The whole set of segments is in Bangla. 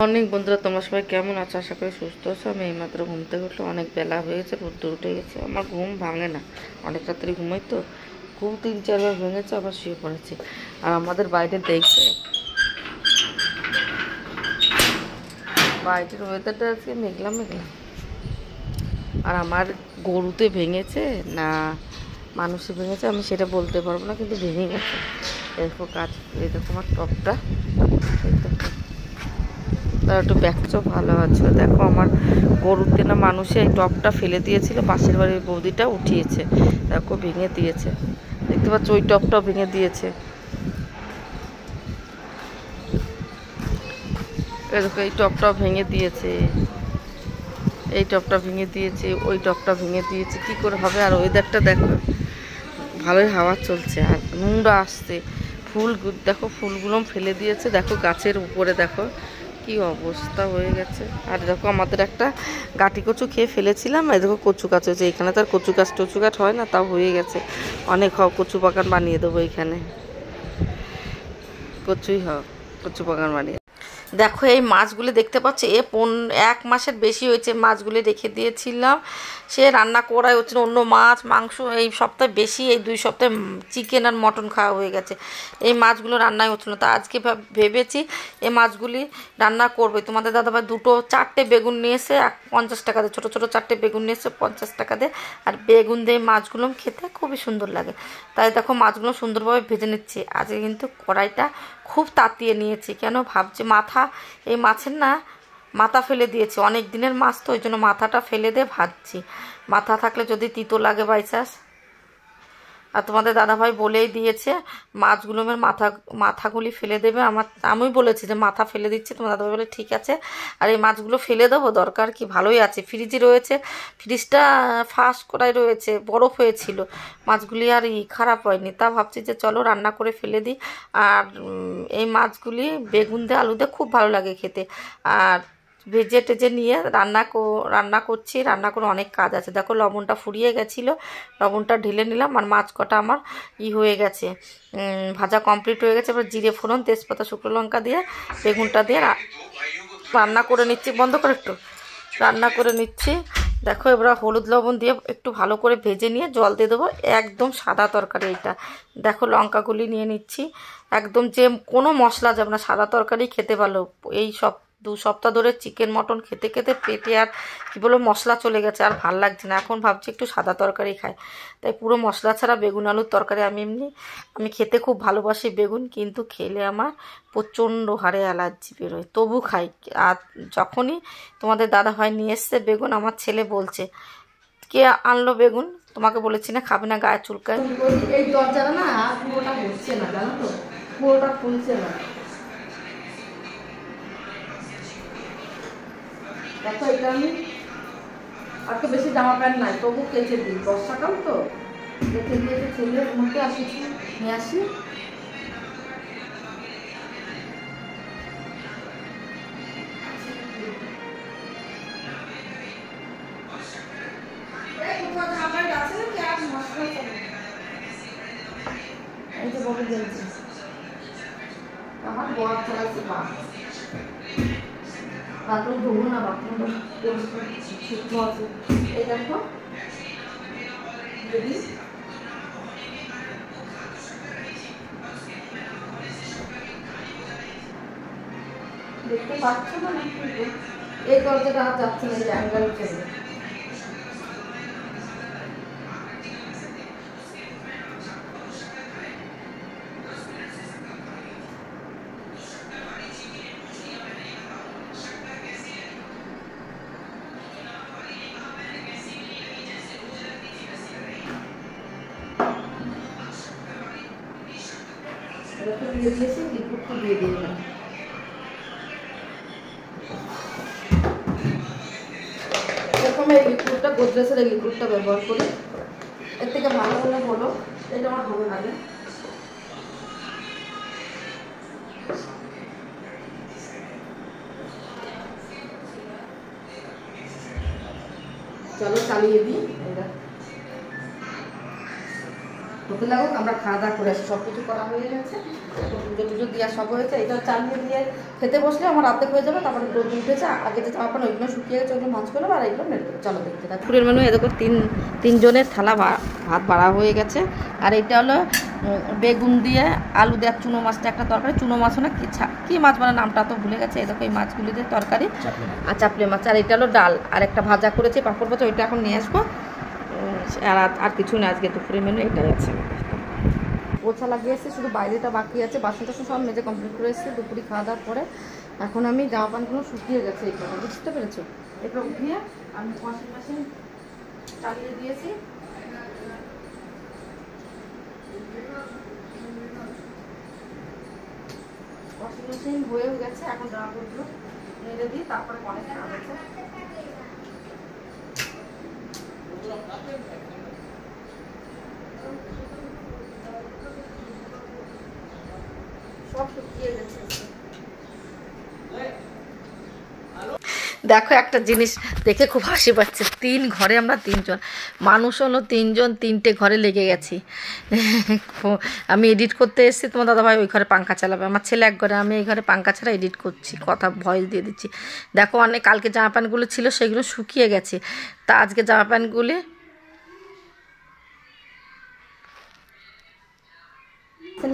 মর্নিং বন্ধুরা, তোমরা সবাই কেমন আছো? আশা করি সুস্থ আছো। আমি এইমাত্র ঘুম থেকে উঠলে অনেক বেলা হয়ে গেছে, রোদ্দুর উঠে গেছে। আমার ঘুম ভাঙে না, অনেক রাত্রে ঘুমাই তো। ঘুম 3-4 বার ভেঙেছে, আবার শুয়ে পড়েছি। আর আমাদের বাইরে দেখবে, বাইরের ওয়েদারটা আজকে মেঘলা মেঘলা। আর আমার গরুতে ভেঙেছে না মানুষে ভেঙেছে আমি সেটা বলতে পারবো না, কিন্তু ভেঙে গেছে। দেখো কাজ, এই দেখো আমার টপটা, তার একটু ব্যাগটা ভালো আছে। দেখো আমার গরুতে না মানুষে এই টপটা ফেলে দিয়েছিল, পাশের বাড়ির বৌদিটা উঠিয়েছে, দেখো ভেঙে দিয়েছে। দেখতে পাচ্ছ ওই টপটাও ভেঙে দিয়েছে। দেখো এই টপটাও ভেঙে দিয়েছে, এই টপটা ভেঙে দিয়েছে, ওই টপটা ভেঙে দিয়েছে। কি করে হবে? আর ওয়েদারটা দেখো, ভালোই হাওয়া চলছে আর নোংরা আসছে। ফুল দেখো, ফুলগুলো ফেলে দিয়েছে। দেখো গাছের উপরে দেখো কি অবস্থা হয়ে গেছে। আর দেখো আমাদের একটা গাটি কচু খেয়ে ফেলেছিলাম, এই দেখো কচু গাছ হয়েছে এখানে। তো আর কচু গাছ হয় না, তাও হয়ে গেছে অনেক। কচু বাগান বানিয়ে দেবো এখানে, কচু বাগান বানিয়ে। দেখো এই মাছগুলি দেখতে পাচ্ছ, 1 মাসের বেশি হয়েছে মাছগুলি রেখে দিয়েছিলাম। সে রান্না করাই হচ্ছে না, অন্য মাছ মাংস এই সপ্তাহে বেশি, এই 2 সপ্তাহে চিকেন আর মটন খাওয়া হয়ে গেছে। এই মাছগুলো রান্নাই হচ্ছে না। তা আজকে ভেবেছি এই মাছগুলি রান্না করবে। তোমাদের দাদাভাই 4টে বেগুন নিয়ে এসে 50 টাকা দিয়ে, ছোটো ছোটো 4টে বেগুন নিয়ে এসে 50 টাকা দিয়ে। আর বেগুন দিয়ে মাছগুলো খেতে খুবই সুন্দর লাগে। তাই দেখো মাছগুলো সুন্দরভাবে ভেজে নিচ্ছি। আজকে কিন্তু কড়াইটা খুব তাতিয়ে নিয়েছি, কেন ভাবছি এই মাছের না মাথা ফেলে দিয়েছি। অনেক দিনের মাছ তো, ওই জন্য মাথাটা ফেলে দিয়ে ভাজছি। মাথা থাকলে যদি তিতো লাগে বাইচান্স। আর তোমাদের দাদাভাই বলেই দিয়েছে মাছগুলোর মাথাগুলি ফেলে দেবে। আমি বলেছি যে মাথা ফেলে দিচ্ছি, তোমার দাদাভাই বলে ঠিক আছে। আর এই মাছগুলো ফেলে দেবো, দরকার কি, ভালোই আছে, ফ্রিজে রয়েছে। ফ্রিজটা ফাস্ট করাই রয়েছে, বরফ হয়েছিল, মাছগুলি আর খারাপ হয়নি। তা ভাবছি যে চলো রান্না করে ফেলে দিই। আর এই মাছগুলি বেগুন দিয়ে আলু দিয়ে খুব ভালো লাগে খেতে। আর ভেজে টেজে নিয়ে রান্না করছি। রান্না করে অনেক কাজ আছে। দেখো লবণটা ফুরিয়ে গেছিলো, লবণটা ঢেলে নিলাম। আর মাছ কটা আমার হয়ে গেছে, ভাজা কমপ্লিট হয়ে গেছে। এবার জিরে ফোড়ন, তেজপাতা, শুকনো লঙ্কা দিয়ে বেগুনটা দিয়ে রান্না করে নিচ্ছি। বন্ধ করে একটু রান্না করে নিচ্ছি। দেখো এবার হলুদ লবণ দিয়ে একটু ভালো করে ভেজে নিয়ে জল দিয়ে দেবো। একদম সাদা তরকারি এটা। দেখো লঙ্কাগুলি নিয়ে নিচ্ছি, একদম যে কোনো মশলা যাবে না, সাদা তরকারি খেতে ভালো। এই 2 সপ্তাহ ধরে চিকেন মটন খেতে খেতে পেটে আর কী বলবো মশলা চলে গেছে, আর ভাল লাগছে না। এখন ভাবছি একটু সাদা তরকারি খাই, তাই পুরো মশলা ছাড়া বেগুন আলুর তরকারি। আমি খেতে খুব ভালোবাসি বেগুন, কিন্তু খেলে আমার প্রচণ্ড হারে অ্যালার্জি বেরোয়, তবু খাই। আর যখনই তোমাদের দাদাভাই নিয়ে এসছে বেগুন, আমার ছেলে বলছে কে আনলো বেগুন, তোমাকে বলেছি না খাবে না, গায়ে চুলকায়। এই দরজাটা না পুরোটা হচ্ছে না, জানো তো, পুরোটা খুলছে না। দেখো এটা আমি আজকে বেশি জামা প্যান্ট নাই, তবু কেচে দিই, বর্ষাকাল তো কেচে দিয়েছে। ছেলের মধ্যে আর কিছু নিয়ে আসি। এই যে বড় গেঞ্জি আমার বড় চালাচ্ছে, বাথরুম ধোবো না, বাথরুম শুকনো আছে। এই দেখো যদি দেখতে পাচ্ছ না, এই দরজাটা আর যাচ্ছে না, এই অ্যাঙ্গেল চলে। দিয়ে দিয়েছি, লিকুইডটা দিয়ে দিলাম। প্রথমে এই লিকুইডটা, গোদরেজের এই লিকুইডটা ব্যবহার করি। এর থেকে ভালো হলে বলো, এটা আমার ভালো লাগে। চলো চালিয়ে দিই। হতে লাগুক, আমরা খাওয়া দাওয়া করে আসি। সব কিছু করা হয়ে গেছে, পুজো টুজো দেওয়া সব হয়েছে। এটা চালিয়ে দিয়ে খেতে বসলে আমার অর্ধেক হয়ে যাবে। তারপরে রোদ উঠেছে, আগে যে জামা ওইগুলো শুকিয়ে গেছে, ওইগুলো ভাঁজ করবো আর এইগুলো মেরে দেবো। চলো দেখতে থাকি। দুপুরের মেনু এরকম তিনজনের থালা ভাত বাড়া হয়ে গেছে। আর এটা হলো বেগুন দিয়ে আলু দিয়ে চুনো মাছটা একটা তরকারি, চুনো মাছও না কি মাছ মানে নামটা তো ভুলে গেছে। এরকম এই মাছগুলি দিয়ে তরকারি আর চাপড়ে মাছ। আর এটা হলো ডাল আর একটা ভাজা করেছি, পাঁপড় ভাজা, ওইটা এখন নিয়ে আসবো। আর কিছু না, আজকে দুপুরের মেনু এটাই আছে। পোছা লাগিয়ে এসেছি, শুধু বাইরেটা বাকি আছে। বাসন টাসন সব মেজে কমপ্লিট করে এসেছি দুপুরে খাওয়া দাওয়ার পরে। এখন আমি জামা প্যান্টগুলো শুকিয়ে গেছে, এখানে বুঝতে পেরেছো। এটা উঠিয়ে আমি ওয়াশিং মেশিন চালিয়ে দিয়েছি। ওয়াশিং মেশিন হয়েও গেছে, এখন জামা কাপড়গুলো মেরে দিই, তারপরে অনেক কাজ আছে। সব শুকিয়ে গেছে। দেখো একটা জিনিস দেখে খুব হাসি পাচ্ছে, ঘরে আমরা তিনজন মানুষ হলো, তিনটে ঘরে লেগে গেছি। আমি এডিট করতে এসেছি, তোমার দাদাভাই ওই ঘরে পাঙ্খা চালাবে, আমার ছেলে এক ঘরে, আমি এই ঘরে পাঙ্খা ছাড়া এডিট করছি, কথা ভয়েস দিয়ে দিচ্ছি। দেখো অনেক কালকে জামা প্যান্টগুলো ছিল সেগুলো শুকিয়ে গেছে, তা আজকে জামা প্যান্টগুলি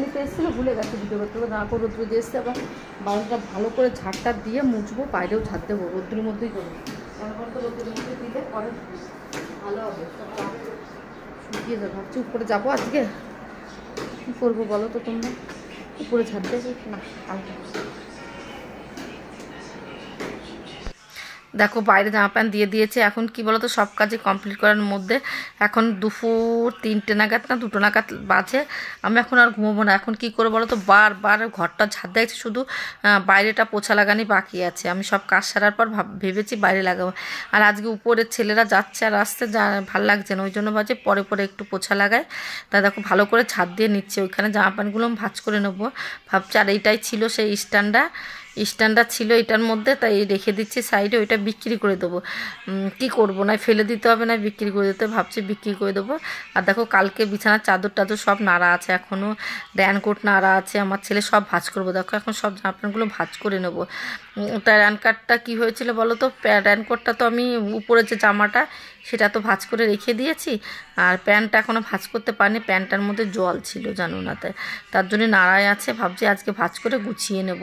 নিতে এসেছিলো, ভুলে গেছে ভিডিও করতে। জামা কাপড় রোদ্রু দিয়ে এসছে, আবার বাউলটা ভালো করে ঝাড়টা দিয়ে মুছবো, বাইরেও ঝাড় দেবো, রোদ্রের মধ্যেই করবো। রোদ্রের মধ্যে দিলে পরে ভালো হবে, শুকিয়ে যাবে। ভাবছি উপরে যাবো আজকে, কী করবো বলো তো তোমরা? উপরে ঝাড় দেবে না হালকা। দেখো বাইরে জামা প্যান্ট দিয়ে দিয়েছে। এখন কি বলো তো, সব কাজে কমপ্লিট করার মধ্যে এখন দুপুর 3টে নাগাদ না 2টো নাগাদ বাজে। আমি এখন আর ঘুমোবো না। এখন কি করে বলো তো, বারবার ঘরটা ঝাড় দিয়েছে, শুধু বাইরেটা পোছা লাগানি বাকি আছে। আমি সব কাজ সারার পর ভেবেছি বাইরে লাগাবো। আর আজকে উপরের ছেলেরা যাচ্ছে আর আসতে, ভাল লাগছে না, ওই জন্য ভাবছি পরে একটু পোছা লাগায়। তা দেখো ভালো করে ঝাড় দিয়ে নিচ্ছে। ওইখানে জামা প্যান্টগুলো আমি ভাঁজ করে নেবো ভাবছি। আর এইটাই ছিল সেই স্ট্যান্ডটা ছিল এটার মধ্যে, তাই রেখে দিচ্ছি সাইডে। ওইটা বিক্রি করে দেবো, কি করব, না ফেলে দিতে হবে না বিক্রি করে দিতে, ভাবছি বিক্রি করে দেবো। আর দেখো কালকে বিছানার চাদর টাদর সব নাড়া আছে, এখনও রেনকোট নাড়া আছে। আমার ছেলে সব ভাঁজ করবো। দেখো এখন সব জামা প্যান্টগুলো ভাঁজ করে নেবো। ওটা রেনকোটটা কী হয়েছিল বলো তো, রেনকোটটা তো আমি উপরে যে জামাটা সেটা তো ভাঁজ করে রেখে দিয়েছি, আর প্যান্টটা এখনও ভাঁজ করতে পারিনি, প্যান্টটার মধ্যে জল ছিল জানো না, তার জন্য নাড়ায় আছে। ভাবছি আজকে ভাঁজ করে গুছিয়ে নেব।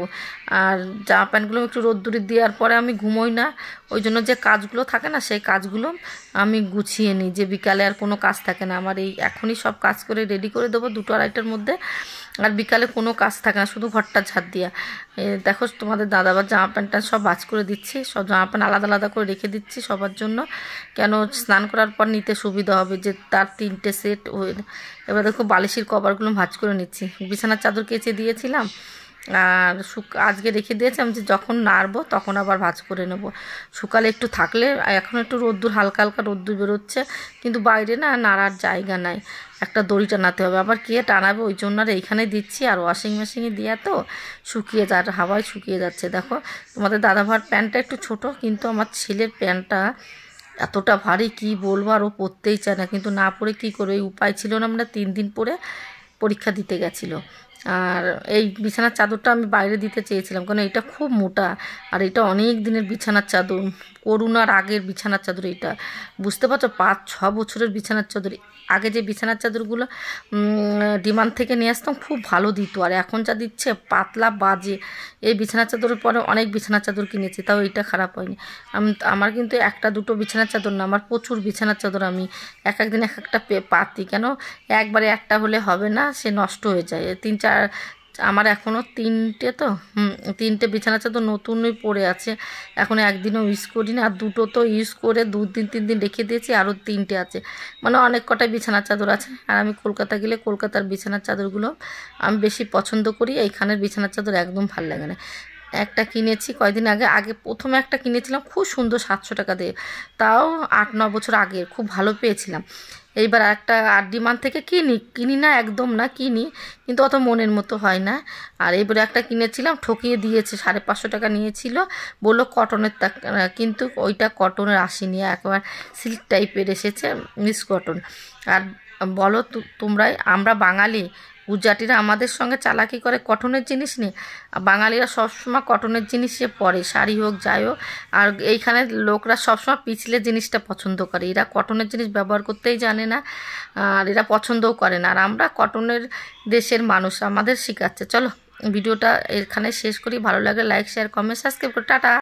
আর জামা প্যান্টগুলো একটু রোদ্দুরে দেওয়ার পরে আমি ঘুমোই না, ওই জন্য যে কাজগুলো থাকে না সেই কাজগুলো আমি গুছিয়ে নিই, যে বিকালে আর কোনো কাজ থাকে না আমার। এই এখনই সব কাজ করে রেডি করে দেবো 2-2:30টার মধ্যে, আর বিকালে কোনো কাজ থাকে না, শুধু ঘরটা ঝাড় দিয়া। দেখো তোমাদের দাদাবার জামা প্যান্টটা সব ভাঁজ করে দিচ্ছি, সব জামা প্যান্ট আলাদা আলাদা করে রেখে দিচ্ছি সবার জন্য, কেন স্নান করার পর নিতে সুবিধা হবে, যে তার 3টে সেট হয়ে। এবার দেখো বালিশের কভারগুলো ভাঁজ করে নিচ্ছি। বিছানার চাদর কেচে দিয়েছিলাম আর আজকে রেখে দিয়েছিলাম, যে যখন নাড়বো তখন আবার ভাঁজ করে নেব। শুকালে একটু থাকলে, এখন একটু রোদ্দুর হালকা হালকা রোদ্দুর বেরোচ্ছে, কিন্তু বাইরে না নাড়ার জায়গা নাই, একটা দড়ি টানাতে হবে, আবার কে টানাবে, ওই জন্য আর এইখানে দিচ্ছি। আর ওয়াশিং মেশিনে দেওয়া তো শুকিয়ে যায়, হাওয়ায় শুকিয়ে যাচ্ছে। দেখো তোমাদের দাদাভার প্যান্টটা একটু ছোট, কিন্তু আমার ছেলের প্যান্টটা এতটা ভারী কি বলবো, আর ও পরতেই চায় না, কিন্তু না পরে কী করবে, এই উপায় ছিল না। আমরা 3 দিন পরে পরীক্ষা দিতে গেছিলো। আর এই বিছানার চাদরটা আমি বাইরে দিতে চেয়েছিলাম, কারণ এটা খুব মোটা, আর এটা অনেক দিনের বিছানার চাদর, করোনার আগের বিছানার চাদর। এটা বুঝতে পারছো, 5-6 বছরের বিছানার চাদর। আগে যে বিছানার চাদরগুলো ডিমান্ড থেকে নিয়ে আসতাম খুব ভালো দিত, আর এখন যা দিচ্ছে পাতলা বাজে। এই বিছানার চাদরের পরে অনেক বিছানার চাদর কিনেছি, তাও এইটা খারাপ হয়নি। আমার কিন্তু 1-2টো বিছানার চাদর না, আমার প্রচুর বিছানার চাদর। আমি এক একদিন এক একটা পাতি, কেন একবারে একটা হলে হবে না, সে নষ্ট হয়ে যায়। 3-4 আমার এখনও 3টে, তো 3টে বিছানার চাদর নতুনই পড়ে আছে, এখনও একদিনও ইউজ করি না। আর 2টো তো ইউজ করে 2-3 দিন রেখে দিয়েছি, আরও 3টে আছে, মানে অনেক কটাই বিছানার চাদর আছে। আর আমি কলকাতা গেলে কলকাতার বিছানার চাদরগুলো আমি বেশি পছন্দ করি, এইখানের বিছানার চাদর একদম ভালো লাগে না। একটা কিনেছি কয়দিন আগে প্রথমে একটা কিনেছিলাম খুব সুন্দর 700 টাকা দিয়ে, তাও 8-9 বছর আগে, খুব ভালো পেয়েছিলাম। এইবার একটা ডিমান্ড থেকে কিনি না, একদম না কিনি, কিন্তু অত মনের মতো হয় না। আর এইবারে একটা কিনেছিলাম, ঠকিয়ে দিয়েছে, 550 টাকা নিয়েছিল, বললো কটনের, কিন্তু ওইটা কটনের আসেনি, একবার সিল্ক টাইপের এসেছে, মিস কটন। আর বলো তোমরাই, আমরা বাঙালি গুজরাটিরা আমাদের সঙ্গে চালাকি করে কটনের জিনিস নিয়ে। বাঙালিরা সবসময় কটনের জিনিসে পরে, শাড়ি হোক যাই হোক। আর এইখানে লোকরা সবসময় পিছলে জিনিসটা পছন্দ করে, এরা কটনের জিনিস ব্যবহার করতেই জানে না, আর এরা পছন্দও করে না। আর আমরা কটনের দেশের মানুষ, আমাদের শেখাচ্ছে। চলো ভিডিওটা এখানে শেষ করি, ভালো লাগে লাইক শেয়ার কমেন্ট সাবস্ক্রাইব করে টাটা।